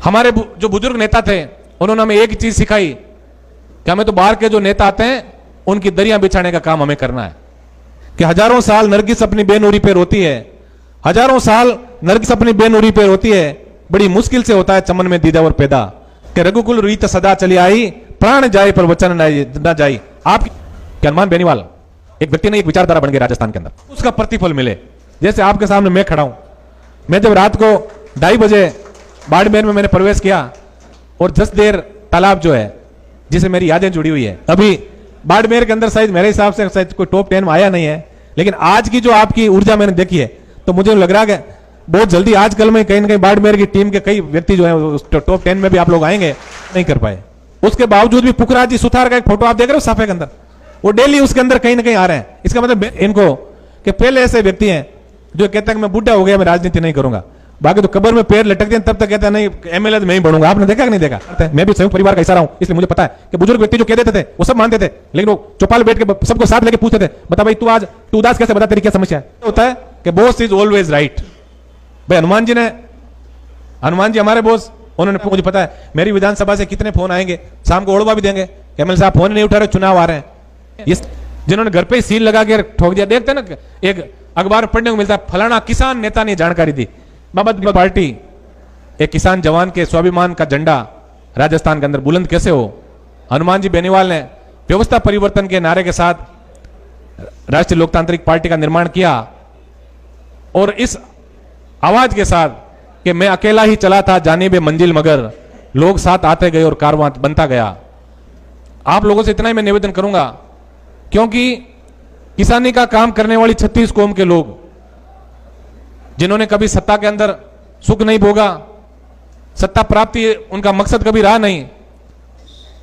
हमारे जो बुजुर्ग नेता थे उन्होंने हमें एक ही चीज सिखाई कि हमें तो बाहर के जो नेता आते हैं उनकी दरियां बिछाने का काम हमें करना है। कि हजारों साल नरगिस अपनी बेनूरी पे रोती है, हजारों साल नरगिस अपनी बेनूरी पे रोती है, बड़ी मुश्किल से होता है चमन में दीदावर पैदा। कि रघुकुल रीत सदा चली आई, प्राण जाए पर वचन न जाए। आप हनुमान बेनीवाल एक व्यक्ति ने एक विचारधारा बन गई राजस्थान के अंदर, उसका प्रतिफल मिले। जैसे आपके सामने मैं खड़ा हूं, मैं जब रात को 2:30 बजे बाड़मेर में मैंने प्रवेश किया और 10 देर तालाब जो है जिसे मेरी यादें जुड़ी हुई है, अभी बाड़मेर के अंदर शायद मेरे हिसाब से शायद कोई टॉप 10 में आया नहीं है, लेकिन आज की जो आपकी ऊर्जा मैंने देखी है तो मुझे लग रहा है कि बहुत जल्दी आजकल में कहीं ना कहीं बाड़मेर की टीम के कई व्यक्ति जो है टॉप 10 में भी आप लोग आएंगे। नहीं कर पाए, उसके बावजूद भी पुखराज जी सुथार का एक फोटो आप देख रहे हो साफे के अंदर, वो डेली उसके अंदर कहीं ना कहीं आ रहे हैं। इसका मतलब इनको कि पहले ऐसे व्यक्ति हैं जो कहते हैं कि मैं बुढ़ा हो गया, मैं राजनीति नहीं करूंगा, बाकी तो कब्र में पैर लटक दें तब तक कहते हैं नहीं एमएलए मैं ही बनूंगा। आपने देखा कि नहीं देखा? मैं भी संयुक्त परिवार का हिस्सा रहा हूं, इसलिए मुझे पता है कि बुजुर्ग व्यक्ति जो कह देते थे वो सब मानते थे, लेकिन वो चौपाल बैठ के सबको साथ लेके पूछते थे, बता भाई तू उदास कैसे, बता तेरी क्या समस्या है। होता है कि बॉस इज ऑलवेज राइट। भाई हनुमान जी हमारे बॉस, उन्होंने मुझे पता है मेरी विधानसभा से कितने फोन आएंगे, शाम को ओढ़वा भी देंगे कि एमएलए साहब फोन नहीं उठा रहे, चुनाव आ रहे हैं। जिन्होंने घर पे ही सील लगा के ठोक दिया, देखते ना एक अखबार पढ़ने को मिलता है फलाना किसान नेता ने जानकारी दी। बाबा पार्टी एक किसान जवान के स्वाभिमान का झंडा राजस्थान के अंदर बुलंद कैसे हो। हनुमान जी बेनीवाल ने व्यवस्था परिवर्तन के नारे के साथ राष्ट्रीय लोकतांत्रिक पार्टी का निर्माण किया और इस आवाज के साथ कि मैं अकेला ही चला था जानिबे मंजिल मगर लोग साथ आते गए और कारवां बनता गया। आप लोगों से इतना ही मैं निवेदन करूंगा, क्योंकि किसानी का काम करने वाली 36 कौम के लोग जिन्होंने कभी सत्ता के अंदर सुख नहीं भोगा, सत्ता प्राप्ति उनका मकसद कभी रहा नहीं,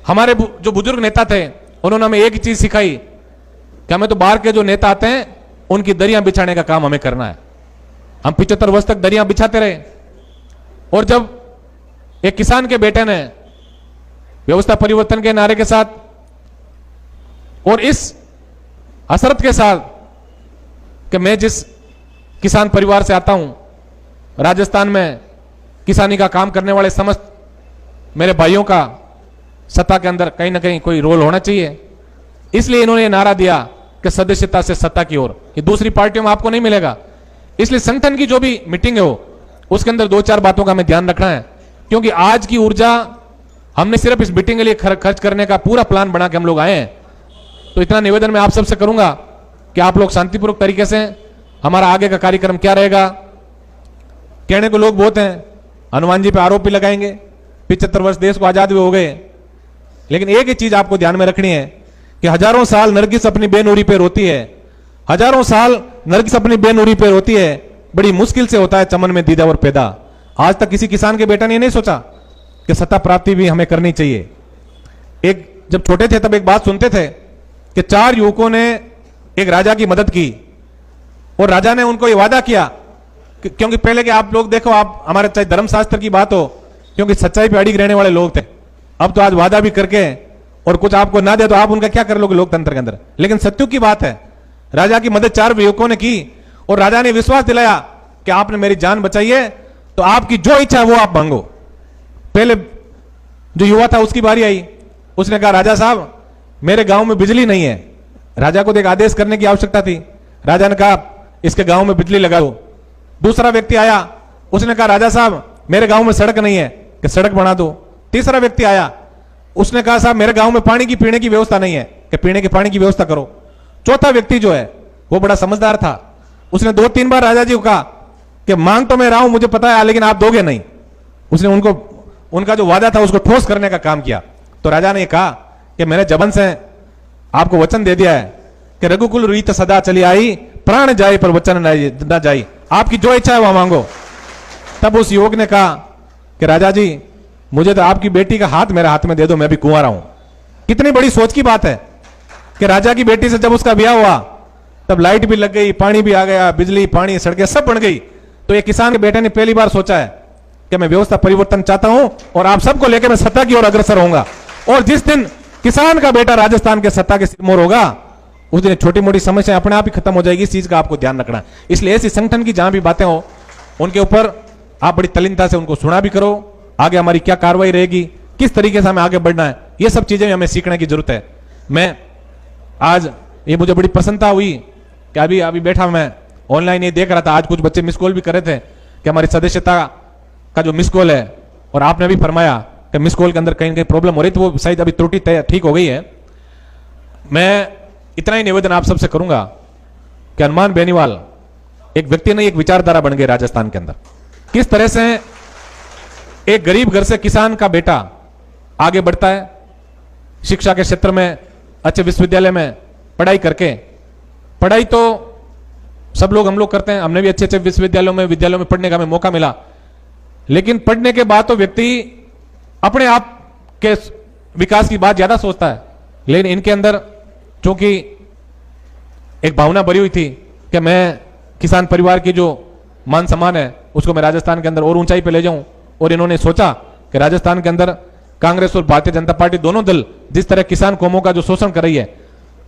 हमारे जो बुजुर्ग नेता थे उन्होंने हमें एक ही चीज सिखाई कि हमें तो बाहर के जो नेता आते हैं उनकी दरियां बिछाने का काम हमें करना है। हम 75 वर्ष तक दरियां बिछाते रहे और जब एक किसान के बेटे ने व्यवस्था परिवर्तन के नारे के साथ और इस हसरत के साथ कि मैं जिस किसान परिवार से आता हूं, राजस्थान में किसानी का काम करने वाले समस्त मेरे भाइयों का सत्ता के अंदर कहीं ना कहीं कोई रोल होना चाहिए, इसलिए इन्होंने ये नारा दिया कि सदस्यता से सत्ता की ओर। ये दूसरी पार्टियों में आपको नहीं मिलेगा। इसलिए संगठन की जो भी मीटिंग है हो उसके अंदर 2-4 बातों का हमें ध्यान रखना है, क्योंकि आज की ऊर्जा हमने सिर्फ इस मीटिंग के लिए खर्च करने का पूरा प्लान बना के हम लोग आए हैं। तो इतना निवेदन मैं आप सबसे करूंगा कि आप लोग शांतिपूर्वक तरीके से, हमारा आगे का कार्यक्रम क्या रहेगा। कहने को लोग बहुत हैं, हनुमान जी पे आरोप भी लगाएंगे, 75 वर्ष देश को आजाद हुए हो गए, लेकिन एक ही चीज आपको ध्यान में रखनी है कि हजारों साल नरगिस अपनी बेनूरी पे रोती है, हजारों साल नरगिस अपनी बेनूरी पे रोती है, बड़ी मुश्किल से होता है चमन में दीदावर पैदा। आज तक किसी किसान के बेटा ने ये नहीं सोचा कि सत्ता प्राप्ति भी हमें करनी चाहिए। एक जब छोटे थे तब एक बात सुनते थे कि 4 युवकों ने एक राजा की मदद की और राजा ने उनको ये वादा किया क्योंकि पहले के आप लोग देखो, आप हमारे चाहे धर्मशास्त्र की बात हो, क्योंकि सच्चाई पे अड़िग रहने वाले लोग थे। अब तो आज वादा भी करके और कुछ आपको ना दे तो आप उनका क्या कर लोगे लोकतंत्र के अंदर। लेकिन सत्य की बात है, राजा की मदद 4 युवकों ने की और राजा ने विश्वास दिलाया कि आपने मेरी जान बचाई है तो आपकी जो इच्छा है वो आप मांगो। पहले जो युवा था उसकी बारी आई, उसने कहा राजा साहब मेरे गांव में बिजली नहीं है। राजा को तो एक आदेश करने की आवश्यकता थी, राजा ने कहा इसके गांव में बिजली लगा दो। दूसरा व्यक्ति आया, उसने कहा राजा साहब मेरे गांव में सड़क नहीं है कि सड़क बना दो। तीसरा व्यक्ति आया, उसने कहा साहब मेरे गांव में पानी की पीने की व्यवस्था नहीं है कि पीने के पानी की व्यवस्था करो। चौथा व्यक्ति जो है वो बड़ा समझदार था, उसने 2-3 बार राजा जी को कहा कि मांग तो मैं रहा हूं मुझे पता है लेकिन आप दोगे नहीं। उसने उनका जो वादा था उसको ठोस करने का काम किया। तो राजा ने कहा कि मैंने जबन से आपको वचन दे दिया है कि रघुकुल रीत सदा चली आई, प्राण जाए पर वचन न जाए, आपकी जो इच्छा है वह मांगो। तब उस युवक ने कहा कि राजा जी मुझे तो आपकी बेटी का हाथ मेरे हाथ में दे दो, मैं भी कुंवारा हूं। कितनी बड़ी सोच की बात है कि राजा की बेटी से जब उसका ब्याह हुआ तब लाइट भी लग गई, पानी भी आ गया, बिजली पानी सड़कें सब बन गई। तो ये किसान के बेटे ने पहली बार सोचा है कि मैं व्यवस्था परिवर्तन चाहता हूं और आप सबको लेकर मैं सत्ता की ओर अग्रसर होऊंगा। और जिस दिन किसान का बेटा राजस्थान के सत्ता के सिरमौर होगा उस दिन छोटी मोटी समस्या अपने आप ही खत्म हो जाएगी। इस चीज का आपको ध्यान रखना है। इसलिए ऐसी संगठन की जहां भी बातें हो उनके ऊपर आप बड़ी तल्लीनता से उनको सुना भी करो आगे हमारी क्या कार्रवाई रहेगी, किस तरीके से हमें आगे बढ़ना है, ये सब चीजें हमें सीखने की जरूरत है। मैं आज ये मुझे बड़ी प्रसन्नता हुई कि अभी अभी बैठा मैं ऑनलाइन ये देख रहा था, आज कुछ बच्चे मिस कॉल भी कर रहे थे कि हमारी सदस्यता का जो मिस कॉल है, और आपने भी फरमाया कि मिस कॉल के अंदर कहीं ना कहीं प्रॉब्लम हो रही, तो वो शायद अभी त्रुटि ठीक हो गई है। मैं इतना ही निवेदन आप सबसे करूंगा कि हनुमान बेनीवाल एक व्यक्ति नहीं, एक विचारधारा बन गई राजस्थान के अंदर। किस तरह से एक गरीब घर से किसान का बेटा आगे बढ़ता है, शिक्षा के क्षेत्र में अच्छे विश्वविद्यालय में पढ़ाई करके, पढ़ाई तो सब लोग हम लोग करते हैं, हमने भी अच्छे अच्छे विश्वविद्यालयों में पढ़ने का हमें मौका मिला, लेकिन पढ़ने के बाद तो व्यक्ति अपने आप के विकास की बात ज्यादा सोचता है। लेकिन इनके अंदर चूंकि एक भावना भरी हुई थी कि मैं किसान परिवार की जो मान सम्मान है उसको मैं राजस्थान के अंदर और ऊंचाई पे ले जाऊं, और इन्होंने सोचा कि राजस्थान के अंदर कांग्रेस और भारतीय जनता पार्टी दोनों दल जिस तरह किसान कौमों का जो शोषण कर रही है,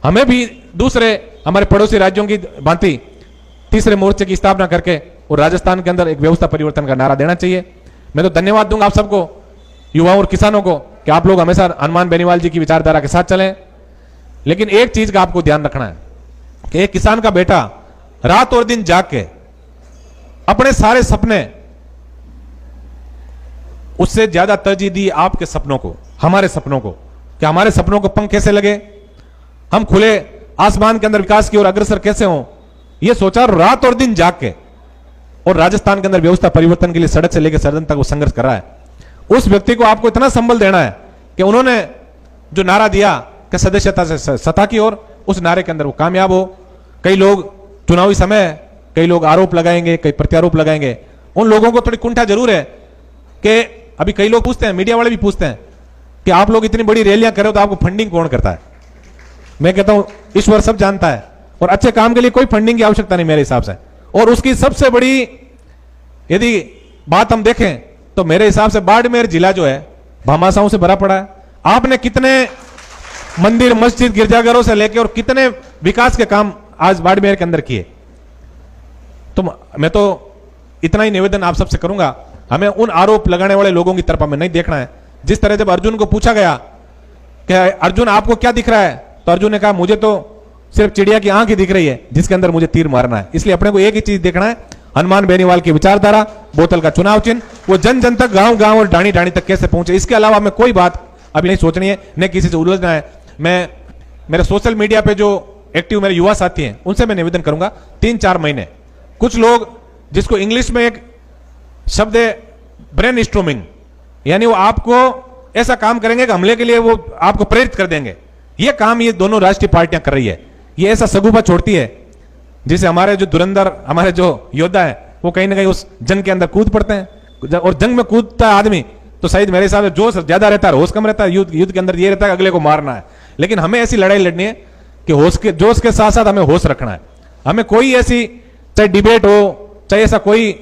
हमें भी दूसरे हमारे पड़ोसी राज्यों की भांति तीसरे मोर्चे की स्थापना करके और राजस्थान के अंदर एक व्यवस्था परिवर्तन का नारा देना चाहिए। मैं तो धन्यवाद दूंगा आप सबको, युवाओं और किसानों को, कि आप लोग हमेशा हनुमान बेनीवाल जी की विचारधारा के साथ चलें। लेकिन एक चीज का आपको ध्यान रखना है कि एक किसान का बेटा रात और दिन जाग के अपने सारे सपने, उससे ज्यादा तरजीह दी आपके सपनों को, हमारे सपनों को, कि हमारे सपनों को पंख कैसे लगे, हम खुले आसमान के अंदर विकास की ओर अग्रसर कैसे हों, यह सोचा रात और दिन जाग के, और राजस्थान के अंदर व्यवस्था परिवर्तन के लिए सड़क से लेकर सदन तक वो संघर्ष कर रहा है। उस व्यक्ति को आपको इतना संबल देना है कि उन्होंने जो नारा दिया कि सदस्यता से सत्ता की ओर, उस नारे के अंदर वो कामयाब हो। कई लोग चुनावी समय, कई लोग आरोप लगाएंगे, कई प्रत्यारोप लगाएंगे, उन लोगों को थोड़ी कुंठा जरूर है कि अभी कई लोग पूछते हैं, मीडिया वाले भी पूछते हैं कि आप लोग इतनी बड़ी रैलियां कर रहे हो तो आपको फंडिंग कौन करता है। मैं कहता हूं ईश्वर सब जानता है, और अच्छे काम के लिए कोई फंडिंग की आवश्यकता नहीं मेरे हिसाब से। और उसकी सबसे बड़ी यदि बात हम देखें तो मेरे हिसाब से बाड़मेर जिला जो है भामाशाहों से भरा पड़ा है। आपने कितने मंदिर, मस्जिद, गिरजाघरों से लेकर और कितने विकास के काम आज बाड़मेर के अंदर किए। तो मैं तो इतना ही निवेदन आप सबसे करूंगा, हमें उन आरोप लगाने वाले लोगों की तरफ हमें नहीं देखना है। जिस तरह जब अर्जुन को पूछा गया कि अर्जुन आपको क्या दिख रहा है, तो अर्जुन ने कहा मुझे तो सिर्फ चिड़िया की आंख ही दिख रही है जिसके अंदर मुझे तीर मारना है। इसलिए अपने को एक ही चीज देखना है, हनुमान बेनीवाल की विचारधारा, बोतल का चुनाव चिन्ह, वो जन जन तक, गांव गांव और डाणी डाणी तक कैसे पहुंचे। इसके अलावा हमें कोई बात अभी नहीं सोचनी है, न किसी से उलझना है। मैं मेरे सोशल मीडिया पे जो एक्टिव मेरे युवा साथी हैं उनसे मैं निवेदन करूंगा, 3-4 महीने कुछ लोग जिसको इंग्लिश में एक शब्द है ब्रेन स्ट्रोमिंग, यानी वो आपको ऐसा काम करेंगे कि हमले के लिए वो आपको प्रेरित कर देंगे। ये काम ये दोनों राष्ट्रीय पार्टियां कर रही है। ये ऐसा सगुफा छोड़ती है जिसे हमारे जो धुरंधर, हमारे जो योद्धा है वो कहीं ना कहीं उस जंग के अंदर कूद पड़ते हैं। और जंग में कूदता है आदमी तो शायद मेरे हिसाब से जोश ज्यादा रहता है, होश कम रहता है। युद्ध के अंदर ये रहता है अगले को मारना है। लेकिन हमें ऐसी लड़ाई लड़नी है कि जोश के साथ साथ हमें होश रखना है। हमें कोई ऐसी, चाहे डिबेट हो, चाहे ऐसा कोई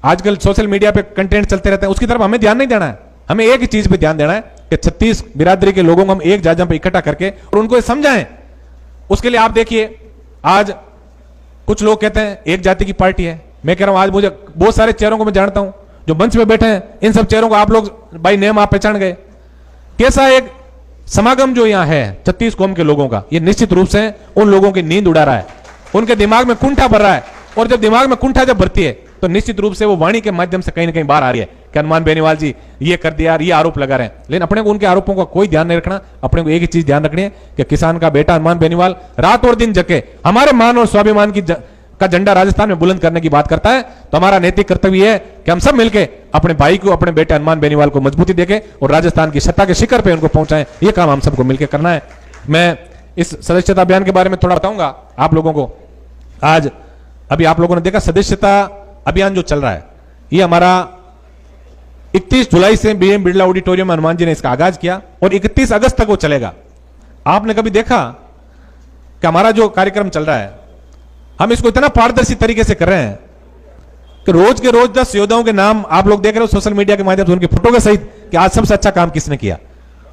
आजकल सोशल मीडिया पे कंटेंट चलते रहते हैं, उसकी तरफ हमें ध्यान नहीं देना है। हमें एक ही चीज पे ध्यान देना है कि 36 बिरादरी के लोगों को हम एक जगह पे इकट्ठा करके और उनको समझाएं। उसके लिए आप देखिए, आज कुछ लोग कहते हैं एक जाति की पार्टी है। मैं कह रहा हूं आज मुझे बहुत सारे चेहरों को मैं जानता हूं जो मंच में बैठे हैं, इन सब चेहरों को आप लोग बाई नेम आप पहचान गए। कैसा एक समागम जो यहां है 36 कौम के लोगों का, ये निश्चित रूप से उन लोगों की नींद उड़ा रहा है, उनके दिमाग में कुंठा भर रहा है। और जब दिमाग में कुंठा जब भरती है तो निश्चित रूप से वो वाणी के माध्यम से कहीं ना कहीं बाहर आ रही है कि हनुमान बेनीवाल जी ये कर दिया, ये आरोप लगा रहे हैं। लेकिन अपने को उनके आरोपों का कोई ध्यान नहीं रखना। अपने को एक ही चीज ध्यान रखनी है कि किसान का बेटा हनुमान बेनीवाल रात और दिन जगे हमारे मान और स्वाभिमान की का झंडा राजस्थान में बुलंद करने की बात करता है। तो हमारा नैतिक कर्तव्य है कि हम सब मिलकर अपने भाई को, अपने बेटे हनुमान बेनीवाल को मजबूती देके और राजस्थान की सत्ता के शिखर पे उनको पहुंचाएं। ये काम हम सबको मिलकर करना है। मैं इस सदस्यता अभियान के बारे में थोड़ा बताऊंगा आप लोगों को। आज अभी आप लोगों ने देखा सदस्यता अभियान जो चल रहा है, ये हमारा 31 जुलाई से बीएम बिरला ऑडिटोरियम में हनुमान जी ने इसका आगाज किया और 31 अगस्त तक वो चलेगा। आपने कभी देखा कि हमारा जो कार्यक्रम चल रहा है, हम इसको इतना पारदर्शी तरीके से कर रहे हैं कि रोज के रोज 10 योद्धाओं के नाम आप लोग देख रहे हो सोशल मीडिया के माध्यम से, उनकी फोटो के सहित कि आज सबसे अच्छा काम किसने किया।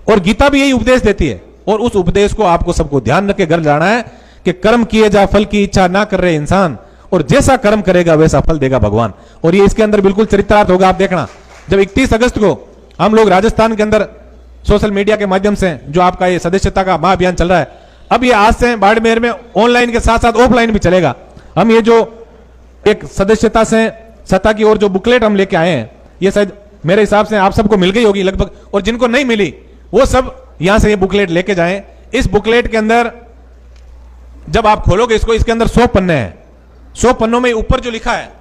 और गीता भी यही उपदेश देती है और उस उपदेश को आपको सबको ध्यान रख के घर जाना है कि कर्म किए जा फल की इच्छा ना कर रहे इंसान, और जैसा कर्म करेगा वैसा फल देगा भगवान। और ये इसके अंदर बिल्कुल चरितार्थ होगा। आप देखना जब 31 अगस्त को हम लोग राजस्थान के अंदर सोशल मीडिया के माध्यम से जो आपका ये सदस्यता का महाअभियान चल रहा है, अब ये आज से बाड़मेर में ऑनलाइन के साथ साथ ऑफलाइन भी चलेगा। हम ये जो एक सदस्यता से सत्ता की ओर जो बुकलेट हम लेके आए हैं, ये शायद मेरे हिसाब से आप सबको मिल गई होगी लगभग, और जिनको नहीं मिली वो सब यहां से ये बुकलेट लेके जाएं। इस बुकलेट के अंदर जब आप खोलोगे इसको, इसके अंदर 100 पन्ने हैं। 100 पन्नों में ऊपर जो लिखा है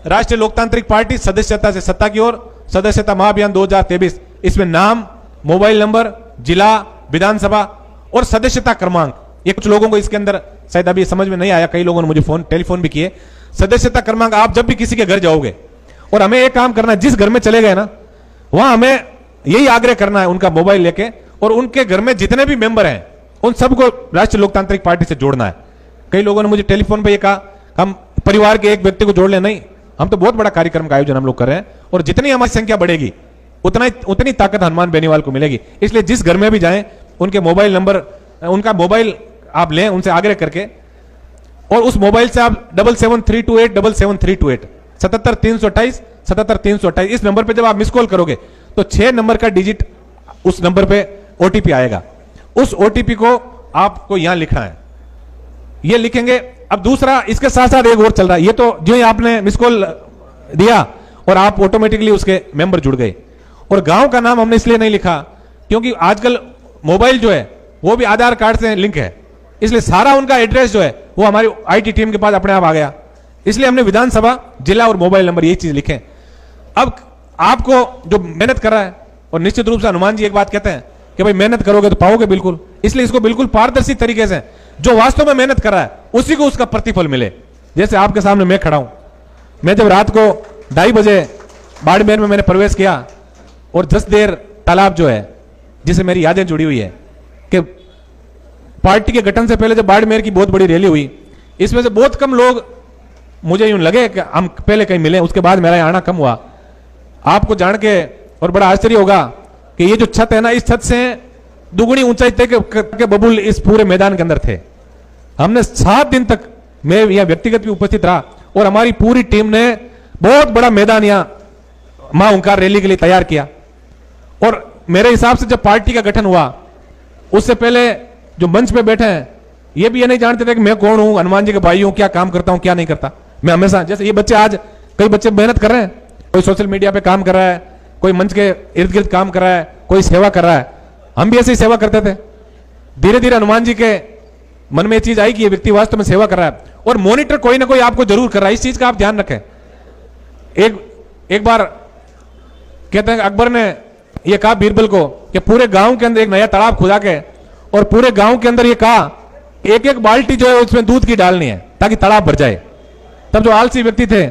राष्ट्रीय लोकतांत्रिक पार्टी सदस्यता से सत्ता की ओर सदस्यता महाअभियान 2023, इसमें नाम, मोबाइल नंबर, जिला, विधानसभा और सदस्यता क्रमांक। ये कुछ लोगों को इसके अंदर शायद अभी समझ में नहीं आया, कई लोगों ने मुझे टेलीफोन भी किए। सदस्यता क्रमांक आप जब भी किसी के घर जाओगे, और हमें एक काम करना है, जिस घर में चले गए ना वहां हमें यही आग्रह करना है उनका मोबाइल लेके, और उनके घर में जितने भी मेंबर हैं उन सबको राष्ट्रीय लोकतांत्रिक पार्टी से जोड़ना है। कई लोगों ने मुझे टेलीफोन पे ये कहा हम परिवार के एक व्यक्ति को जोड़ ले, नहीं, हम तो बहुत बड़ा कार्यक्रम का आयोजन हम लोग कर रहे हैं, और जितनी हमारी संख्या बढ़ेगी उतनी ताकत हनुमान बेनीवाल को मिलेगी। इसलिए जिस घर में भी जाएं उनके मोबाइल नंबर, उनका मोबाइल आप लें उनसे आग्रह करके, और उस मोबाइल से आप 7732877328 77328 77328 इस नंबर पे जब आप मिस कॉल करोगे तो 6 नंबर का डिजिट उस नंबर पे ओटीपी आएगा। उस ओटीपी को आपको यहां लिखना है, ये लिखेंगे। अब दूसरा इसके साथ साथ एक और चल रहा है, ये तो जो ही आपने मिस कॉल दिया और आप ऑटोमेटिकली उसके मेंबर जुड़ गए। और गांव का नाम हमने इसलिए नहीं लिखा क्योंकि आजकल मोबाइल जो है वो भी आधार कार्ड से लिंक है, इसलिए सारा उनका एड्रेस जो है वो हमारी आईटी टीम के पास अपने आप आ गया। इसलिए हमने विधानसभा, जिला और मोबाइल नंबर यही चीज लिखे। अब आपको जो मेहनत कर रहा है, और निश्चित रूप से हनुमान जी एक बात कहते हैं कि भाई मेहनत करोगे तो पाओगे बिल्कुल, इसलिए इसको बिल्कुल पारदर्शी तरीके से जो वास्तव में मेहनत कर रहा है उसी को उसका प्रतिफल मिले। जैसे आपके सामने मैं खड़ा हूं, मैं जब रात को 2:30 बजे बाड़मेर में मैंने प्रवेश किया, और जसदेर तालाब जो है जिसे मेरी यादें जुड़ी हुई है कि पार्टी के गठन से पहले जब बाड़मेर की बहुत बड़ी रैली हुई, इसमें से बहुत कम लोग मुझे यूं लगे कि हम पहले कहीं मिले, उसके बाद मेरा आना कम हुआ। आपको जान के और बड़ा आश्चर्य होगा कि ये जो छत है ना, इस छत से दुगुनी ऊंचाई तक के बबूल इस पूरे मैदान के अंदर थे। हमने 7 दिन तक, मैं यहां व्यक्तिगत भी उपस्थित रहा, और हमारी पूरी टीम ने बहुत बड़ा मैदान यहां मां ओंकार रैली के लिए तैयार किया। और मेरे हिसाब से जब पार्टी का गठन हुआ उससे पहले जो मंच पे बैठे हैं ये भी ये नहीं जानते थे कि मैं कौन हूं, हनुमान जी के भाई हूं, क्या काम करता हूं क्या नहीं करता। मैं हमेशा, जैसे ये बच्चे आज कई बच्चे मेहनत कर रहे हैं, कोई सोशल मीडिया पे काम कर रहा है, कोई मंच के इर्द गिर्द काम कर रहा है, कोई सेवा कर रहा है। हम भी ऐसे ही सेवा करते थे। धीरे धीरे हनुमान जी के मन में ये चीज आई कि ये व्यक्ति वास्तव में सेवा कर रहा है, और मॉनिटर कोई ना कोई आपको जरूर कर रहा है। इस चीज का आप ध्यान रखें। एक बार कहते हैं अकबर ने ये कहा बीरबल को कि पूरे गांव के अंदर एक नया तालाब खुदा के, और पूरे गांव के अंदर ये कहा एक एक बाल्टी जो है उसमें दूध की डालनी है ताकि तालाब भर जाए। तब जो आलसी व्यक्ति थे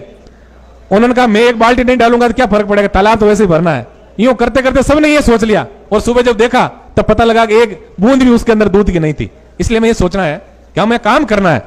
उन्होंने कहा मैं एक बाल्टी नहीं डालूंगा तो क्या फर्क पड़ेगा, तालाब तो वैसे ही भरना है। यूं करते करते सबने ये सोच लिया, और सुबह जब देखा तब पता लगा कि एक बूंद भी उसके अंदर दूध की नहीं थी। इसलिए मैं ये सोचना है कि हमें काम करना है।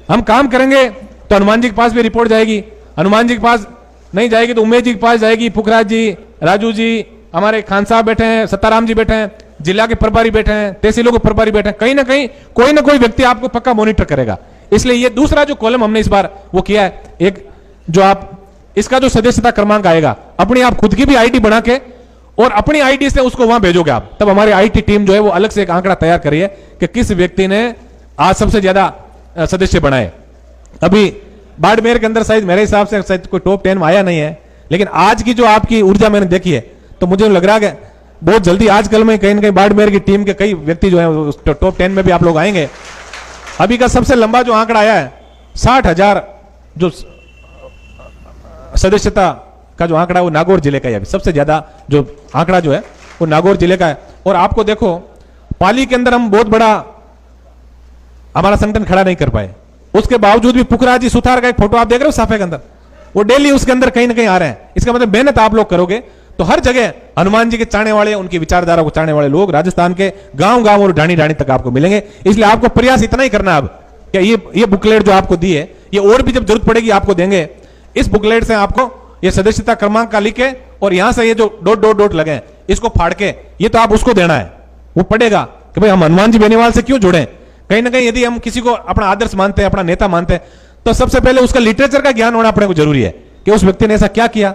हम काम करेंगे तो हनुमान जी के पास भी रिपोर्ट जाएगी, हनुमान जी के पास नहीं जाएगी तो उमेश जी के पास जाएगी, पुखराज जी, राजू जी, हमारे खान साहब बैठे हैं, सत्ताराम जी बैठे हैं, जिला के प्रभारी बैठे हैं, तहसीलों के प्रभारी बैठे हैं। कहीं ना कहीं कोई ना कोई व्यक्ति आपको पक्का मॉनिटर करेगा। इसलिए ये दूसरा जो कॉलम हमने इस बार वो किया है, एक जो आप इसका जो सदस्यता क्रमांक आएगा, अपनी आप खुद की भी आईडी बना के और अपनी आईडी से उसको वहां भेजोगे आप, तब हमारी आईटी टीम जो है वो अलग से एक आंकड़ा तैयार करी है कि किस व्यक्ति ने आज सबसे ज्यादा सदस्य बनाए। अभी बाड़मेर के अंदर शायद मेरे हिसाब से शायद कोई टॉप 10 में आया नहीं है, लेकिन आज की जो आपकी ऊर्जा मैंने देखी है तो मुझे लग रहा है कि बहुत जल्दी आजकल में कहीं ना कहीं बाड़मेर की टीम के कई व्यक्ति जो है टॉप 10 में भी आप लोग आएंगे। अभी का सबसे लंबा जो आंकड़ा आया है 60,000 जो सदस्यता का जो आंकड़ा वो नागौर जिले का है। अभी सबसे ज्यादा जो आंकड़ा जो है वो नागौर जिले का है। और आपको देखो पाली के अंदर हम बहुत बड़ा हमारा संगठन खड़ा नहीं कर पाए, उसके बावजूद भी पुखराज जी सुथार का एक फोटो आप देख रहे हो साफे के अंदर, वो डेली उसके अंदर कहीं ना कहीं आ रहे हैं। इसका मतलब मेहनत आप लोग करोगे तो हर जगह हनुमान जी के चाहने वाले, उनकी विचारधारा को चाहने वाले लोग राजस्थान के गांव गांव और ढाणी ढाणी तक आपको मिलेंगे। इसलिए आपको प्रयास इतना ही करना अब कि ये बुकलेट जो आपको दी है ये और भी जब जरूरत पड़ेगी आपको देंगे। इस बुकलेट से आपको ये सदस्यता क्रमांक का लिखे और यहां से ये जो डॉट डॉट डॉट लगे इसको फाड़ के ये तो आप उसको देना है, वो पड़ेगा कि भाई हम हनुमान जी बेनीवाल से क्यों जुड़े। कहीं ना कहीं यदि हम किसी को अपना आदर्श मानते हैं, अपना नेता मानते हैं, तो सबसे पहले उसका लिटरेचर का ज्ञान होना अपने को जरूरी है कि उस व्यक्ति ने ऐसा क्या किया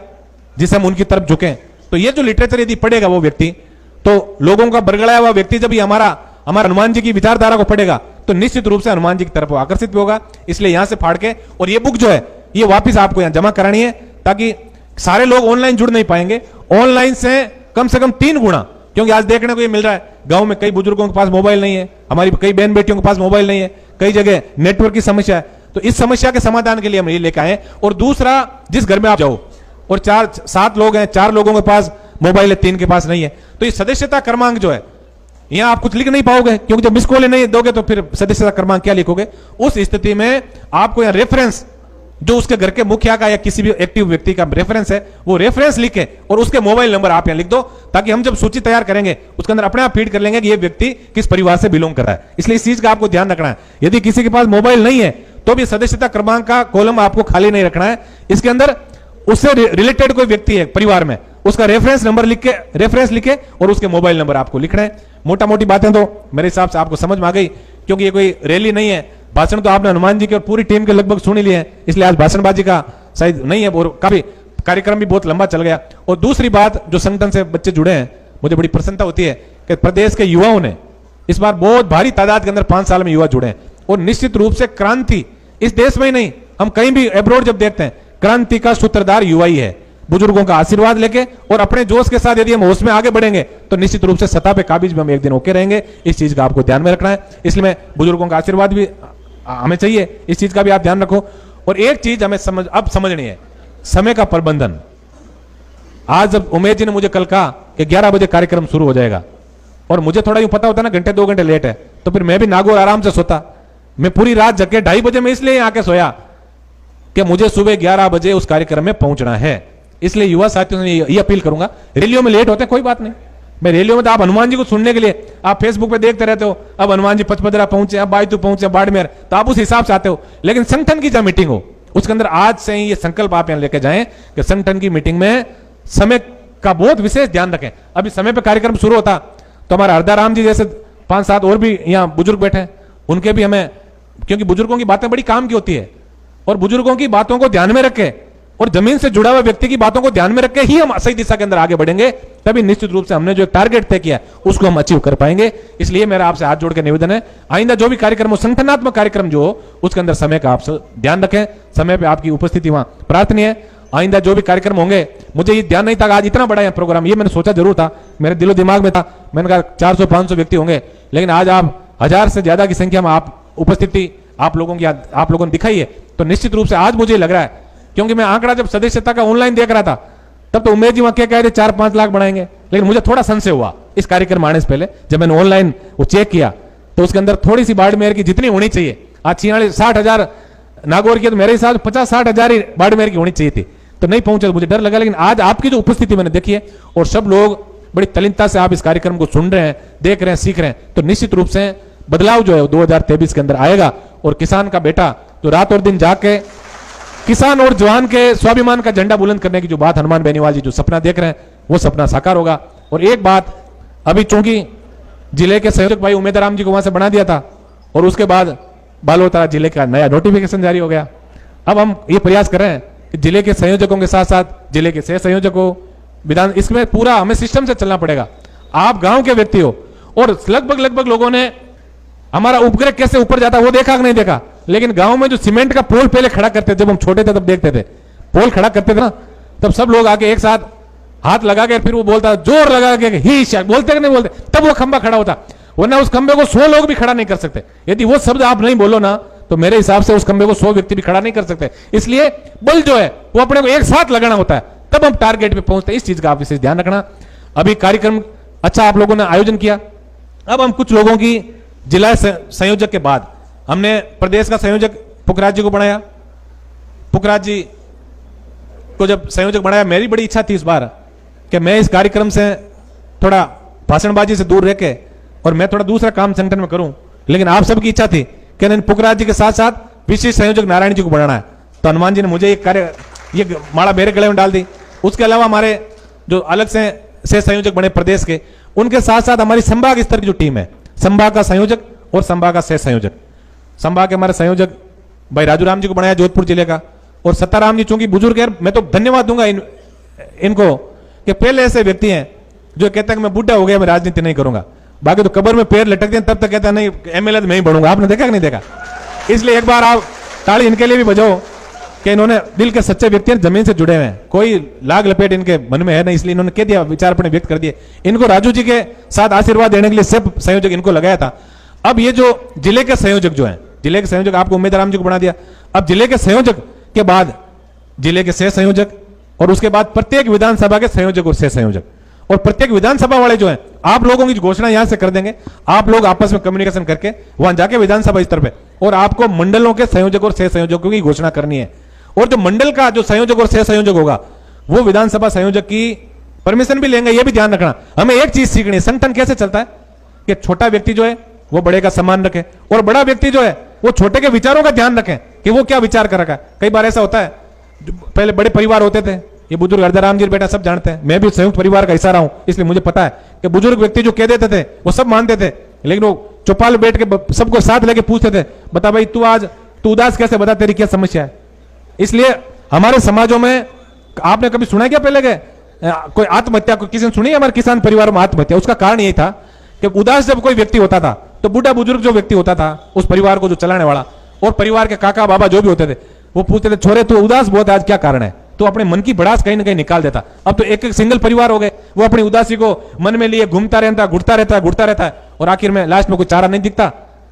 जिसे हम उनकी तरफ झुकें। तो ये जो लिटरेचर यदि पढ़ेगा वो व्यक्ति, तो लोगों का बरगलाया हुआ व्यक्ति जब ये हमारा हनुमान जी की विचारधारा को पढ़ेगा तो निश्चित रूप से हनुमान जी की तरफ वो आकर्षित भी होगा। इसलिए यहां से फाड़ के, और ये बुक जो है ये वापस आपको यहां जमा करानी है, ताकि सारे लोग ऑनलाइन जुड़ नहीं पाएंगे। ऑनलाइन से कम 3 गुना, क्योंकि आज देखने को ये मिल रहा है गांव में कई बुजुर्गों के पास मोबाइल नहीं है, हमारी कई बहन बेटियों के पास मोबाइल नहीं है, कई जगह नेटवर्क की समस्या है। तो इस समस्या के समाधान के लिए हम ये लेकर आए। और दूसरा, जिस घर में आप जाओ और 7 लोग हैं, 4 लोगों के पास मोबाइल है, 3 के पास नहीं है, तो ये सदस्यता क्रमांक जो है यहां आप कुछ लिख नहीं पाओगे, क्योंकि जब मिस कॉल नहीं दोगे तो फिर सदस्यता क्रमांक क्या लिखोगे। उस स्थिति में आपको यहां रेफरेंस, जो उसके घर के मुखिया का या किसी भी एक्टिव व्यक्ति का रेफरेंस है, वो रेफरेंस लिखे और उसके मोबाइल नंबर आप यहां लिख दो, ताकि हम जब सूची तैयार करेंगे उसके अंदर अपने आप फीड कर लेंगे कि ये व्यक्ति किस परिवार से बिलोंग कर रहा है। इसलिए इस चीज का आपको ध्यान रखना है। यदि किसी के पास मोबाइल नहीं है तो भी सदस्यता क्रमांक का कॉलम आपको खाली नहीं रखना है। इसके अंदर उससे रिलेटेड कोई व्यक्ति है परिवार में, उसका रेफरेंस नंबर लिखे और उसके मोबाइल नंबर आपको लिखना है। मोटा मोटी बातें तो मेरे हिसाब से आपको समझ में आ गई, क्योंकि ये कोई रैली नहीं है। भाषण तो आपने हनुमान जी की और पूरी टीम के लगभग सुन ही लिए हैं, इसलिए आज भाषणबाजी का शायद नहीं है, और काफी कार्यक्रम भी बहुत लंबा चल गया। और दूसरी बात, जो संगठन से बच्चे जुड़े हैं, मुझे बड़ी प्रसन्नता होती है कि प्रदेश के युवाओं ने इस बार बहुत भारी तादाद के अंदर 5 साल में युवा जुड़े हैं, और निश्चित रूप से क्रांति इस देश में ही नहीं, हम कहीं भी एब्रोड जब देखते हैं, क्रांति का सूत्रधार युवा ही है। बुजुर्गों का आशीर्वाद लेके और अपने जोश के साथ यदि हम होश में आगे बढ़ेंगे तो निश्चित रूप से सतह पे काबिज भी हम एक दिन होके रहेंगे। इस चीज का आपको ध्यान में रखना है। इसलिए मैं बुजुर्गों का आशीर्वाद भी हमें चाहिए, इस चीज का भी आप ध्यान रखो। और एक चीज हमें समझनी है, समय का प्रबंधन। आज जब उमेश जी ने मुझे कल कहा कि 11 बजे कार्यक्रम शुरू हो जाएगा, और मुझे थोड़ा यूं पता होता ना घंटे 2 घंटे लेट है, तो फिर मैं भी नागौर आराम से सोता। मैं पूरी रात जग के 2:30 बजे में इसलिए आके सोया कि मुझे सुबह 11 बजे उस कार्यक्रम में पहुंचना है। इसलिए युवा साथियों से ये अपील करूंगा, रैलियों में लेट होते हैं कोई बात नहीं, मैं रैलियों में तो आप हनुमान जी को सुनने के लिए आप फेसबुक पे देखते रहते हो, अब हनुमान जी पचपदरा पहुंचे, अब बायतू पहुंचे, बाड़मेर, तो आप उस हिसाब से आते हो। लेकिन संगठन की जब मीटिंग हो उसके अंदर आज से ही ये संकल्प आप यहां लेके जाएं कि संगठन की मीटिंग में समय का बहुत विशेष ध्यान रखें। अभी समय पर कार्यक्रम शुरू होता तो हमारा हरदाराम जी जैसे 5-7 और भी यहाँ बुजुर्ग बैठे हैं, उनके भी हमें, क्योंकि बुजुर्गों की बातें बड़ी काम की होती है, और बुजुर्गों की बातों को ध्यान में रखें और जमीन से जुड़ा हुआ व्यक्ति की बातों को ध्यान में रख के ही हम सही दिशा के अंदर आगे बढ़ेंगे, तभी निश्चित रूप से हमने जो एक टारगेट तय किया उसको हम अचीव कर पाएंगे। इसलिए मेरा आपसे हाथ जोड़ के निवेदन है, आइंदा जो भी कार्यक्रम हो, संगठनात्मक कार्यक्रम जो हो, उसके अंदर समय का आप ध्यान रखें, समय पे आपकी उपस्थिति वहां प्रार्थनीय है। आइंदा जो भी कार्यक्रम होंगे, मुझे ये ध्यान नहीं था आज इतना बड़ा प्रोग्राम, ये मैंने सोचा जरूर था, मेरे दिलो दिमाग में था, मैंने कहा 400-500 व्यक्ति होंगे, लेकिन आज आप 1000 से ज्यादा की संख्या में आप उपस्थिति आप लोगों ने दिखाई है। तो निश्चित रूप से आज मुझे लग रहा है, क्योंकि मैं आंकड़ा जब सदस्यता का ऑनलाइन देख रहा था तब तो उमेश जी वहां क्या कह रहे 4-5 लाख बढ़ाएंगे, लेकिन मुझे थोड़ा संशय हुआ इस कार्यक्रम आने से पहले। जब मैंने ऑनलाइन वो चेक किया तो उसके अंदर थोड़ी सी बाड़मेर की जितनी होनी चाहिए, आज 46-60 नागौर की, तो मेरे हिसाब से 50-60 हजार ही बाड़मेर की होनी चाहिए थी, तो नहीं पहुंचे, तो मुझे डर लगा। लेकिन आज आपकी जो उपस्थिति मैंने देखी है और सब लोग बड़ी तल्लीनता से आप इस कार्यक्रम को सुन रहे हैं, देख रहे हैं, सीख रहे हैं, तो निश्चित रूप से बदलाव जो है 2023 के अंदर आएगा। और किसान का बेटा जो रात और दिन जाके किसान और जवान के स्वाभिमान का झंडा बुलंद करने की जो बात हनुमान बेनीवाल जी जो सपना देख रहे हैं, वो सपना साकार होगा। और एक बात, अभी चूंकि जिले के संयोजक भाई उमेदराम जी को वहां से बना दिया था और उसके बाद बालोतरा जिले का नया नोटिफिकेशन जारी हो गया, अब हम ये प्रयास कर रहे हैं कि जिले के संयोजकों के साथ साथ जिले के सह संयोजकों विधान, इसमें पूरा हमें सिस्टम से चलना पड़ेगा। आप गांव के व्यक्ति हो और लगभग लोगों ने हमारा उपग्रह कैसे ऊपर जाता वो देखा कि नहीं देखा, लेकिन गांव में जो सीमेंट का पोल पहले खड़ा करते थे, जब हम छोटे थे तब देखते थे, पोल खड़ा करते थे ना, तब सब लोग आके एक साथ हाथ लगा के फिर वो बोलता जोर लगा के ही बोलते कि नहीं बोलते, तब वो खंबा खड़ा होता, वरना उस खंबे को 100 लोग भी खड़ा नहीं कर सकते। यदि वो शब्द आप नहीं बोलो ना तो मेरे हिसाब से उस खंबे को 100 व्यक्ति भी खड़ा नहीं कर सकते। इसलिए बल जो है वो अपने को एक साथ लगाना होता है, तब हम टारगेट पे पहुंचते हैं। इस चीज का आप विशेष ध्यान रखना। अभी कार्यक्रम अच्छा आप लोगों ने आयोजन किया, अब हम कुछ लोगों की जिला संयोजक के बाद हमने प्रदेश का संयोजक पुखराज जी को बनाया। पुखराज जी को जब संयोजक बनाया, मेरी बड़ी इच्छा थी इस बार कि मैं इस कार्यक्रम से थोड़ा भाषणबाजी से दूर रह के और मैं थोड़ा दूसरा काम संगठन में करूं, लेकिन आप सबकी इच्छा थी कि पुखराज जी के साथ साथ विशेष संयोजक नारायण जी को बनाना है, तो हनुमान जी ने मुझे ये माला मेरे गले में डाल दी। उसके अलावा हमारे जो अलग से संयोजक बने प्रदेश के, उनके साथ साथ हमारी संभाग स्तर की जो टीम है, संभाग का संयोजक और संभाग का सह संयोजक, संभाग के हमारे संयोजक भाई राजू राम जी को बनाया जोधपुर जिले का, और सत्ताराम जी चूंकि बुजुर्ग है, मैं तो धन्यवाद दूंगा इनको कि पहले ऐसे व्यक्ति हैं जो कहते हैं कि मैं बुढ़ा हो गया, मैं राजनीति नहीं करूंगा, बाकी तो कब्र में पैर लटकते हैं तब तक कहते हैं नहीं एमएलए तो मैं ही बढ़ूंगा। आपने देखा कि नहीं देखा? इसलिए एक बार आप ताली इनके लिए भी बजाओ कि इन्होंने दिल के सच्चे व्यक्ति हैं, जमीन से जुड़े हुए हैं, कोई लाग लपेट इनके मन में है नहीं, इसलिए इन्होंने कह दिया, विचार अपने व्यक्त कर दिए। इनको राजू जी के साथ आशीर्वाद देने के लिए सब संयोजक इनको लगाया था। अब ये जो जिले के संयोजक जो है, जिले के संयोजक आपको उम्मीदवार जी को बना दिया, अब जिले के संयोजक के बाद जिले के सह संयोजक और उसके बाद प्रत्येक विधानसभा के संयोजक और सह संयोजक और प्रत्येक विधानसभा वाले जो हैं, आप लोगों की घोषणा यहां से कर देंगे, आप लोग आपस में कम्युनिकेशन करके वहां जाके विधानसभा स्तर पे और आपको मंडलों के संयोजक और सह संयोजकों की घोषणा करनी है। और जो मंडल का जो संयोजक और सह संयोजक होगा वो विधानसभा संयोजक की परमिशन भी लेंगे। ये भी ध्यान रखना, हमें एक चीज सीखनी है, संगठन कैसे चलता है कि छोटा व्यक्ति जो है वो बड़े का सम्मान रखे और बड़ा व्यक्ति जो है वो छोटे के विचारों का ध्यान रखें कि वो क्या विचार कर रखा है। कई बार ऐसा होता है, पहले बड़े परिवार होते थे, ये बुजुर्ग हरदाराम जी बेटा सब जानते हैं, मैं भी संयुक्त परिवार का हिस्सा रहा हूं, इसलिए मुझे पता है कि बुजुर्ग व्यक्ति जो कह देते थे वो सब मानते थे, लेकिन वो चौपाल बैठ के सबको साथ लेके पूछते थे, बता भाई तू आज तू उदास कैसे, बता तेरी क्या समस्या है। इसलिए हमारे समाजों में आपने कभी सुना क्या पहले के कोई आत्महत्या, कोई किसी ने सुनी है हमारे किसान परिवारों में आत्महत्या? उसका कारण यही था कि उदास जब कोई व्यक्ति होता था तो बूढ़ा बुजुर्ग जो व्यक्ति होता था उस परिवार को जो चलाने वाला और परिवार के काका बाबा जो भी होते थे वो पूछते थे, छोरे तू उदास बहुत है आज, क्या कारण है? तो अपने मन की भड़ास कहीं ना कहीं निकाल देता। अब तो एक एक सिंगल परिवार हो गए, वो अपनी उदासी को मन में लिए घूमता रहता, घुटता रहता है और आखिर में लास्ट में कोई चारा नहीं दिखता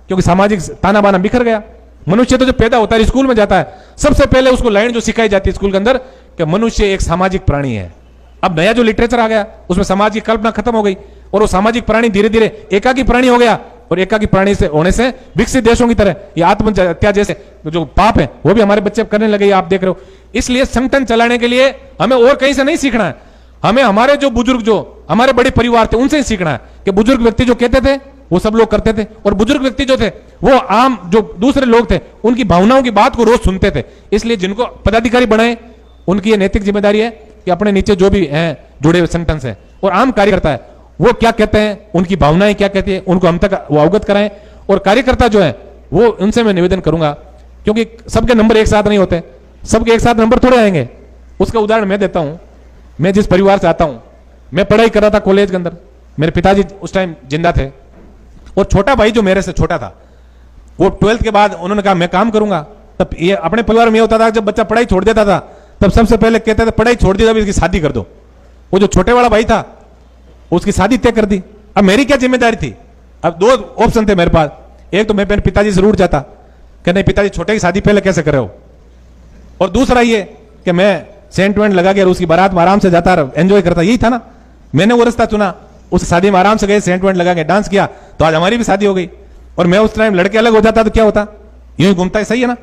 क्योंकि सामाजिक ताना बाना बिखर गया। मनुष्य तो जो पैदा होता है स्कूल में जाता है, सबसे पहले उसको लाइन जो सिखाई जाती है स्कूल के अंदर कि मनुष्य एक सामाजिक प्राणी है। अब नया जो लिटरेचर आ गया उसमें समाज की कल्पना खत्म हो गई और वो सामाजिक प्राणी धीरे धीरे एकाकी प्राणी हो गया और एकाकी प्राणी से होने से विकसित देशों की तरह ये आत्महत्या जैसे जो पाप है वो भी हमारे बच्चे करने लगे, आप देख रहे हो। इसलिए संगठन चलाने के लिए हमें और कहीं से नहीं सीखना है, हमें हमारे जो बुजुर्ग जो हमारे बड़े परिवार थे उनसे ही सीखना है कि बुजुर्ग व्यक्ति जो कहते थे वो सब लोग करते थे और बुजुर्ग व्यक्ति जो थे वो आम जो दूसरे लोग थे उनकी भावनाओं की बात को रोज सुनते थे। इसलिए जिनको पदाधिकारी बनाए उनकी ये नैतिक जिम्मेदारी है कि अपने नीचे जो भी हैं जुड़े हुए संगठन से और आम कार्यकर्ता है वो क्या कहते हैं, उनकी भावनाएं क्या कहती है, उनको हम तक वो अवगत कराएं। और कार्यकर्ता जो है वो उनसे मैं निवेदन करूंगा, क्योंकि सबके नंबर एक साथ नहीं होते, सबके एक साथ नंबर थोड़े आएंगे। उसका उदाहरण मैं देता हूं, मैं जिस परिवार से आता हूं, मैं पढ़ाई कर रहा था कॉलेज के अंदर, मेरे पिताजी उस टाइम जिंदा थे और छोटा भाई जो मेरे से छोटा था वो 12th के बाद उन्होंने कहा मैं काम करूंगा। तब ये अपने परिवार में होता था जब बच्चा पढ़ाई छोड़ देता था तब सबसे पहले कहते थे पढ़ाई छोड़ दी तब इसकी शादी कर दो। वो जो छोटे वाला भाई था उसकी शादी तय कर दी। अब मेरी क्या जिम्मेदारी थी? अब दो ऑप्शन थे मेरे पास, एक तो मैं अपने पिताजी से रूठ जाता कि नहीं पिताजी छोटे की शादी पहले कैसे कर रहे हो, और दूसरा ये कि मैं सेंट वेंट लगा के उसकी बारात में आराम से जाता एंजॉय करता। यही था ना, मैंने वो रास्ता चुना, उस शादी में आराम से गए, सेंट वेंट लगा के डांस किया, तो आज हमारी भी शादी हो गई। और मैं उस टाइम लड़के अलग हो जाता तो क्या होता, यूं ही घूमता है, सही है ना।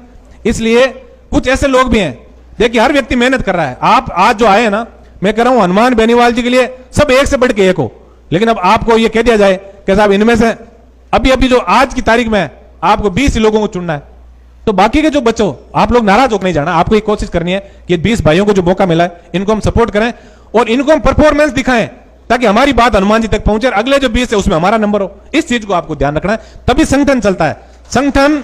इसलिए कुछ ऐसे लोग भी हैं, देखिए हर व्यक्ति मेहनत कर रहा है। आप आज जो आए ना, मैं कह रहा हूं हनुमान बेनीवाल जी के लिए सब एक से बढ़ के एक हो, लेकिन अब आपको यह कह दिया जाए कि साहब इनमें से अभी जो आज की तारीख में आपको 20 लोगों को चुनना है, तो बाकी के जो बच्चों आप लोग नाराज होकर नहीं जाना। आपको एक कोशिश करनी है कि 20 भाइयों को जो मौका मिला है इनको हम सपोर्ट करें और इनको हम परफॉर्मेंस दिखाएं ताकि हमारी बात हनुमान जी तक पहुंचे और अगले जो 20 है उसमें हमारा नंबर हो। इस चीज को आपको ध्यान रखना है, तभी संगठन चलता है। संगठन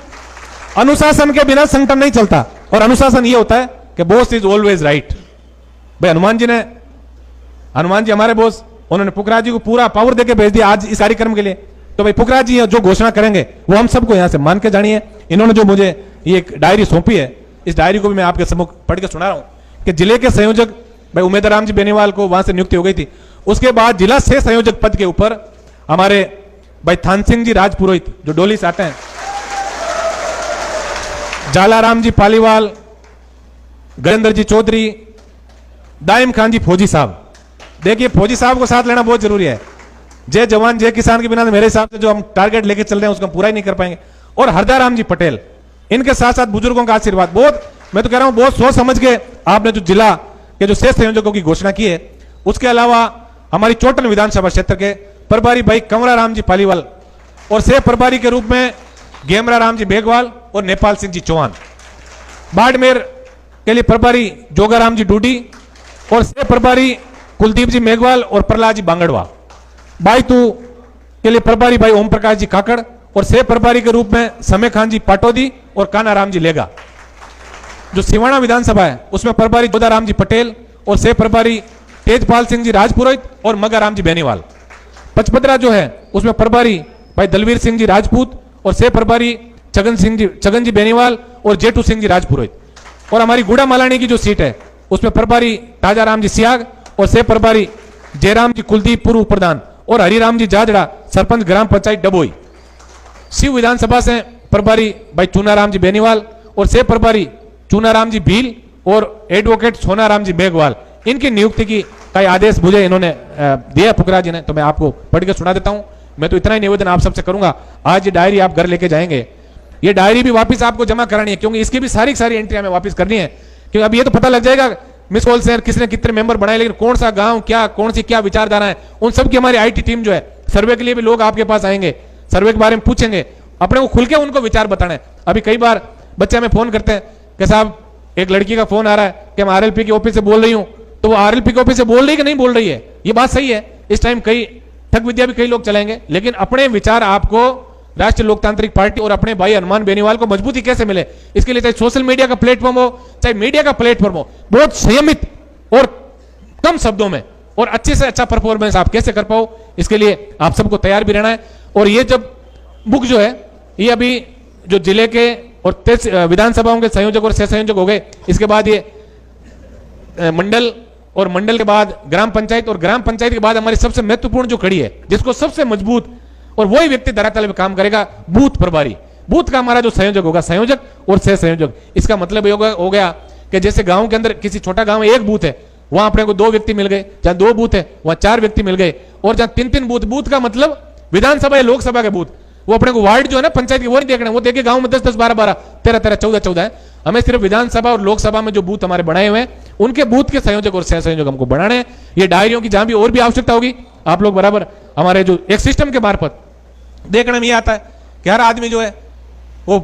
अनुशासन के बिना संगठन नहीं चलता, और अनुशासन यह होता है कि बॉस इज ऑलवेज राइट। भाई हनुमान जी हमारे बॉस, उन्होंने पुखराज जी को पूरा पावर देके भेज दिया आज इस कार्यक्रम के लिए। तो भाई पुखराज जी जो घोषणा करेंगे वो हम सबको यहां से मान के जानिए। इन्होंने जो मुझे ये एक डायरी सौंपी है, इस डायरी को भी मैं आपके सम्मुख पढ़ के सुना रहा हूं कि जिले के संयोजक भाई उम्मीदवार जी बेनीवाल को वहां से नियुक्ति हो गई थी। उसके बाद जिला से संयोजक पद के ऊपर हमारे भाई थान सिंह जी राजपुरोहित जो डोली से आते हैं, जालाराम जी पालीवाल, गजेंद्र जी चौधरी, दाइम खान जी फौजी साहब। देखिए फौजी साहब को साथ लेना बहुत जरूरी है। जय जवान जय किसान के बिना मेरे हिसाब से जो हम टारगेट लेके चल रहे हैं उसको हम पूरा ही नहीं कर पाएंगे। और हरदाराम जी पटेल, इनके साथ साथ बुजुर्गों का आशीर्वाद, बहुत मैं तो कह रहा हूं बहुत सोच समझ के आपने जो जिला के जो शेष संयोजकों की घोषणा की है। उसके अलावा हमारी चोटन विधानसभा क्षेत्र के प्रभारी भाई कंवरा राम जी पालीवाल और सह प्रभारी के रूप में गेमरा राम जी बेगवाल और नेपाल सिंह जी चौहान। बाड़मेर के लिए प्रभारी जोगाराम जी डूडी और सह प्रभारी कुलदीप जी मेघवाल और प्रहलाद जी बांगड़वा। बाईतू के लिए प्रभारी भाई ओम प्रकाश जी काकड़ और सह प्रभारी के रूप में समय खान जी पाटोदी और कानाराम जी लेगा। जो सिवाना विधानसभा है उसमें प्रभारी जोधाराम जी पटेल और सह प्रभारी तेजपाल सिंह जी राजपुरोहित और मगाराम जी बेनीवाल। पचपदरा जो है उसमें प्रभारी भाई दलवीर सिंह जी राजपूत और सह प्रभारी छगन जी बेनीवाल और जेठू सिंह जी राजपुरोहित। और हमारी गुड़ा मालानी की जो सीट है उसमें प्रभारी ताजाराम जी सियाग और सह प्रभारी जयराम जी कुलदीप पूर्व प्रधान और हरिराम जी जाजड़ा सरपंच ग्राम पंचायत डबोई। शिव विधानसभा से प्रभारी भाई चूनाराम जी बेनीवाल और सह प्रभारी चूनाराम जी भील और एडवोकेट सोनाराम जी मेघवाल। इनकी नियुक्ति की का आदेश मुझे इन्होंने दिया पुखराज जी ने, तो मैं आपको पढ़ के सुना देता हूं। मैं तो इतना ही निवेदन आप सबसे करूंगा, आज ये डायरी आप घर लेके जाएंगे, ये डायरी भी वापस आपको जमा करानी है क्योंकि इसकी भी सारी एंट्री हमें वापस करनी है। क्योंकि अब ये तो पता लग जाएगा मिस कॉल से किसने कितने मेंबर बनाए, लेकिन कौन सा गांव क्या कौन सी क्या विचारधारा है, उन सब की हमारी आईटी टीम जो है सर्वे के लिए भी लोग आपके पास आएंगे, सर्वे के बारे में पूछेंगे, अपने को खुल के उनको विचार बताना है। अभी कई बार बच्चे हमें फोन करते हैं कि साहब एक लड़की का फोन आ रहा है कि मैं आरएलपी के ऑफिस से बोल रही हूं, तो वो आरएलपी के ऑफिस से बोल रही है कि नहीं बोल रही है, ये बात सही है। इस टाइम कई ठग विद्या भी कई लोग चलाएंगे, लेकिन अपने विचार आपको राष्ट्रीय लोकतांत्रिक पार्टी और अपने भाई हनुमान बेनीवाल को मजबूती कैसे मिले, इसके लिए चाहे सोशल मीडिया का प्लेटफॉर्म हो चाहे मीडिया का प्लेटफॉर्म हो, बहुत संयमित और कम शब्दों में और अच्छे से अच्छा परफॉर्मेंस आप कैसे कर पाओ, इसके लिए आप सबको तैयार भी रहना है। और ये जब बुक जो है ये अभी जो जिले के और 23 विधानसभाओं के संयोजक और सह संयोजक हो गए, इसके बाद ये मंडल और मंडल के बाद ग्राम पंचायत और ग्राम पंचायत के बाद हमारी सबसे महत्वपूर्ण जो कड़ी है जिसको सबसे मजबूत और वही व्यक्ति धरातल पे काम करेगा, बूथ प्रभारी। बूथ का हमारा जो संयोजक होगा, संयोजक और सह संयोजक। इसका मतलब ये हो गया कि जैसे गांव के अंदर किसी छोटा गांव में एक बूथ है, वहां अपने को 2 व्यक्ति मिल गए, जहां 2 बूथ है वहां 4 व्यक्ति मिल गए, और जहां 3-3 बूथ, बूथ का मतलब विधानसभा या लोकसभा के बूथ, वो अपने को वार्ड जो है ना पंचायत की वो नहीं देखना, वो देखिए गांव में 10-10, 12-12, 13-13, 14-14 है। हमें सिर्फ विधानसभा और लोकसभा में जो बूथ हमारे बनाए हुए हैं उनके बूथ के संयोजक और सह संयोजक हमको बनाने हैं। ये डायरियों की जहां भी और भी आवश्यकता होगी आप लोग बराबर हमारे जो एक सिस्टम के मार्फत देखने में ये आता है कि हर आदमी जो है वो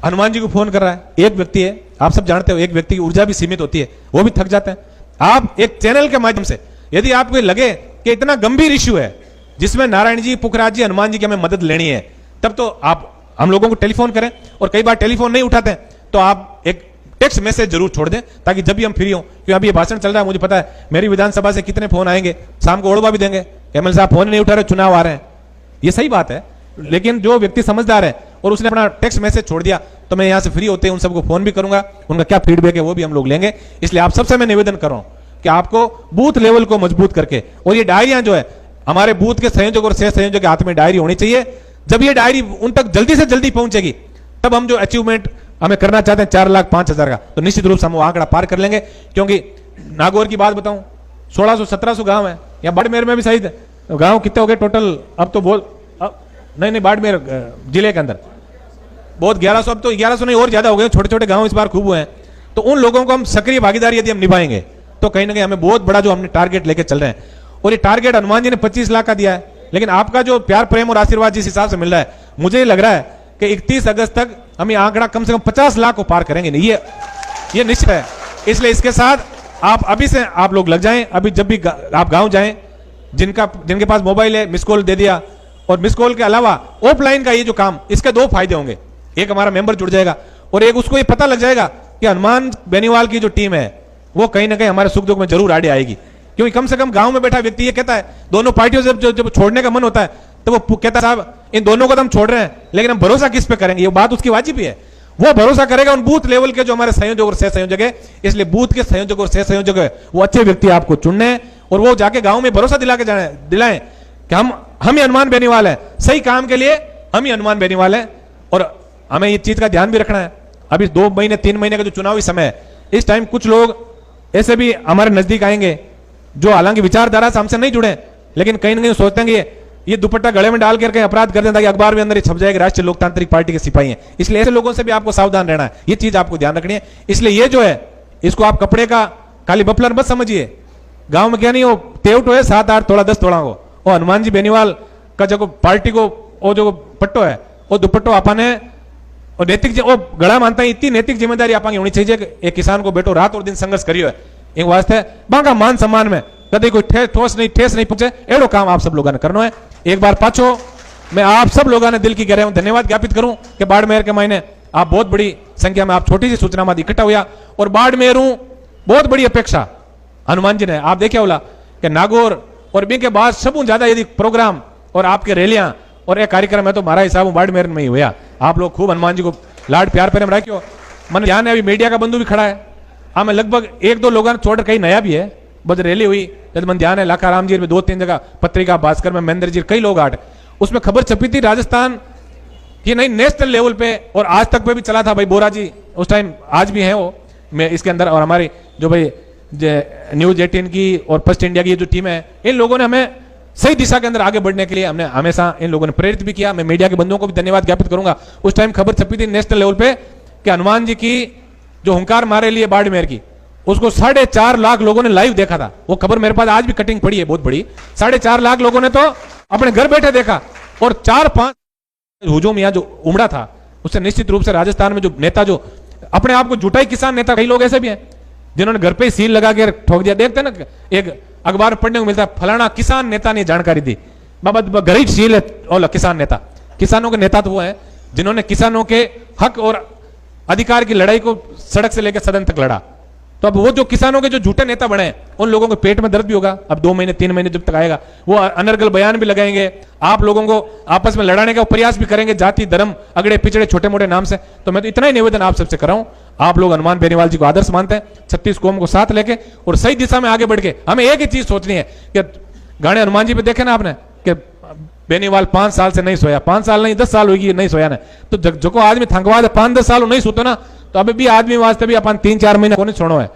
हनुमान जी को फोन कर रहा है। एक व्यक्ति है, आप सब जानते हो, एक व्यक्ति की ऊर्जा भी सीमित होती है, वो भी थक जाते हैं। आप एक चैनल के माध्यम से यदि आपको लगे कि इतना गंभीर इश्यू है जिसमें नारायण जी, पुखराज जी, हनुमान जी की हमें मदद लेनी है, तब तो आप हम लोगों को टेलीफोन करें, और कई बार टेलीफोन नहीं उठाते हैं तो आप एक टेक्स्ट मैसेज जरूर छोड़ दें ताकि जब भी हम फ्री हो, क्योंकि अभी ये भाषण चल रहा है, मुझे पता है मेरी विधानसभा से कितने फोन आएंगे, शाम को ओढ़वा भी देंगे, एमएलए साहब फोन नहीं उठा रहे, चुनाव आ रहे हैं। ये सही बात है, लेकिन जो व्यक्ति समझदार है और उसने अपना टेक्स्ट मैसेज छोड़ दिया तो मैं यहां से फ्री होते हैं उन सबको फोन भी करूंगा, उनका क्या फीडबैक है वो भी हम लोग लेंगे। इसलिए आप सबसे मैं निवेदन कर रहा हूं कि आपको बूथ लेवल को मजबूत करके, और ये डायरियां जो है हमारे बूथ के संयोजक और सह संयोजक के हाथ में डायरी होनी चाहिए। जब ये डायरी उन तक जल्दी से जल्दी पहुंचेगी तब हम जो अचीवमेंट हमें करना चाहते हैं 4,05,000 का, तो निश्चित रूप से हम वो आंकड़ा पार कर लेंगे। क्योंकि नागौर की बात बताऊं, 1600-1700 गांव है, या बाड़मेर में भी सही गांव कितने हो गए टोटल, अब तो बहुत नहीं बाड़मेर जिले के अंदर बहुत 1100, अब तो 1100 नहीं और ज्यादा हो गए, छोटे छोटे गांव इस बार खूब हुए हैं। तो उन लोगों को हम सक्रिय भागीदारी यदि हम निभाएंगे तो कहीं ना कहीं हमें बहुत बड़ा जो हमने टारगेट लेके चल रहे हैं, और ये टारगेट हनुमान जी ने 25 लाख का दिया है, लेकिन आपका जो प्यार प्रेम और आशीर्वाद जिस हिसाब से मिल रहा है, मुझे लग रहा है कि 31 अगस्त तक हम ये आंकड़ा कम से कम 50 लाख को पार करेंगे। नहीं ये निश्चित है। इसलिए इसके साथ आप अभी से आप लोग लग जाएं। अभी जब भी आप गांव जाएं, जिनके पास मोबाइल है मिस कॉल दे दिया, और मिस कॉल के अलावा ऑफलाइन का ये जो काम, इसके 2 फायदे होंगे। एक हमारा मेंबर जुड़ जाएगा और एक उसको ये पता लग जाएगा कि हनुमान बेनीवाल की जो टीम है वो कहीं ना कहीं हमारे सुख दुख में जरूर आड़े आएगी। क्योंकि कम से कम गांव में बैठा व्यक्ति ये कहता है, दोनों पार्टियों से जब छोड़ने का मन होता है तो वो कहता है साहब इन दोनों को तो हम छोड़ रहे हैं, लेकिन हम भरोसा किस पे करेंगे, ये बात उसकी वाजिब ही है। वो भरोसा करेगा उन बूथ लेवल के जो हमारे संयोजक और सह संयोजक है। इसलिए बूथ के संयोजक और सह संयोजक है वो अच्छे व्यक्ति आपको चुनने हैं, और वो जाके गांव में भरोसा दिलाएं कि हम ही हनुमान बेनीवाल है, सही काम के लिए हम ही हनुमान बेनीवाल है। और हमें ये चीज का ध्यान भी रखना है, अभी 2 महीने 3 महीने का जो चुनावी समय है, इस टाइम कुछ लोग ऐसे भी हमारे नजदीक आएंगे जो हालांकि विचारधारा से हमसे नहीं जुड़े, लेकिन कहीं ना कहीं सोचते हैं कि ये दुपट्टा गले में डाल करके अपराध कर देता कि अखबार में अंदर छप जाएगा राष्ट्रीय लोकतांत्रिक पार्टी के सिपाही हैं। इसलिए ऐसे लोगों से भी आपको सावधान रहना है, ये चीज आपको ध्यान रखनी है। इसलिए ये जो है इसको आप कपड़े का खाली बफलर मत समझिए। गांव में क्या नहीं हो तेवटो है 7-8 तोड़ा 10 तोड़ा हो, और हनुमान जी बेनीवाल का जो पार्टी को वो जो पट्टो है वो दुपट्टो आपने और नैतिक वो गड़ा मानता है, इतनी नैतिक जिम्मेदारी आपकी होनी चाहिए कि एक किसान को बेटो रात और दिन संघर्ष करियो है, एक वास्ते बांका मान सम्मान में कभी कोई ठेस नहीं पहुंचे, एड़ो काम आप सब लोगों ने करना है। एक बार पाछो मैं आप सब लोगों ने दिल की कह रहा हूं धन्यवाद ज्ञापित करूं कि बाड़मेर के महीने आप बहुत बड़ी संख्या में आप छोटी सी सूचना में इकट्ठा हुआ, और बाड़मेर बहुत बड़ी अपेक्षा हनुमान जी ने आप देखे बोला कि नागौर और बी के बाद सब ज्यादा यदि प्रोग्राम और आपके रैलियां और एक कार्यक्रम है तो हमारा हिसाब बाड़मेर में ही हुआ। आप लोग खूब हनुमान जी को लाड प्यार प्रेम रखियो। मन ध्यान है अभी मीडिया का बंधु भी खड़ा है, हमें लगभग 1-2 लोगों ने छोड़कर कहीं नया भी है, बस रैली हुई जब मन ध्यान है लाखाराम जी में 2-3 जगह पत्रिका भास्कर में महेंद्र जी कई लोग आठ उसमें खबर छपी थी राजस्थान की नहीं नेशनल लेवल पे और आज तक पे भी चला था भाई बोरा जी उस टाइम, आज भी है वो मैं इसके अंदर। और हमारी जो भाई न्यूज 18 की और फर्स्ट इंडिया की जो टीम है इन लोगों ने हमें सही दिशा के अंदर आगे बढ़ने के लिए हमने हमेशा इन लोगों ने प्रेरित भी किया। मैं मीडिया के बंधुओं को भी धन्यवाद ज्ञापित करूंगा। उस टाइम खबर छपी थी नेशनल लेवल पे कि हनुमान जी की जो हुंकार मारे लिए बाड़मेर की उसको 4.5 लाख लोगों ने लाइव देखा था। वो खबर मेरे पास आज भी कटिंग पड़ी है बहुत बड़ी। 4.5 लाख लोगों ने तो अपने घर बैठे देखा और 4-5 हुजूम यहाँ जो उमड़ा था उससे निश्चित रूप से राजस्थान में जो नेता जो अपने आप को जुटाई किसान नेता कई लोग ऐसे भी हैं जिन्होंने घर पे ही सील लगा के ठोक दिया। देखते हैं ना एक अखबार पढ़ने को मिलता है फलाना किसान नेता ने जानकारी दी, बाबा घर ही सील है और किसान नेता। किसानों के नेता तो वो है जिन्होंने किसानों के हक और अधिकार की लड़ाई को सड़क से लेकर सदन तक लड़ा। तो अब वो जो किसानों के जो झूठे नेता बने हैं उन लोगों के पेट में दर्द भी होगा। अब 2 महीने 3 महीने जब तक आएगा वो अनर्गल बयान भी लगाएंगे, आप लोगों को आपस में लड़ाने का प्रयास भी करेंगे जाति धर्म अगड़े पिछड़े छोटे मोटे नाम से। तो मैं तो इतना ही निवेदन आप सबसे कर रहा हूं, आप लोग हनुमान बेनीवाल जी को आदर्श मानते हैं, 36 कौम को साथ लेके और सही दिशा में आगे बढ़ के हमें एक ही चीज सोचनी है कि गाने हनुमान जी पे देखे ना आपने कि बेनीवाल 5 साल से नहीं सोया, 5 साल नहीं 10 साल होगी नहीं सोया ना। तो जो आदमी थकवा दे 5-10 साल नहीं सोते ना तो अभी भी आदमी वास्ते भी अपन 3-4 महीने को नहीं छोड़ो है।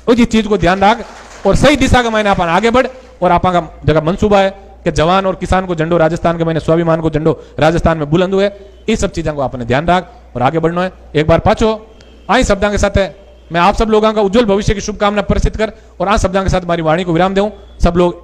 उसी चीज को ध्यान रख और सही दिशा का मैंने अपन आगे बढ़ और आपा का जगह मनसूबा है कि जवान और किसान को झंडो राजस्थान के मैंने स्वाभिमान को झंडो राजस्थान में बुलंद हुए। इस सब चीजों को आपने ध्यान रख और आगे बढ़ना है। एक बार पाछो आई शब्दों के साथ है मैं आप सब लोगों का उज्जवल भविष्य की शुभकामना प्रसिद्ध कर और आज शब्दों के साथ हमारी वाणी को विराम दूं। सब लोग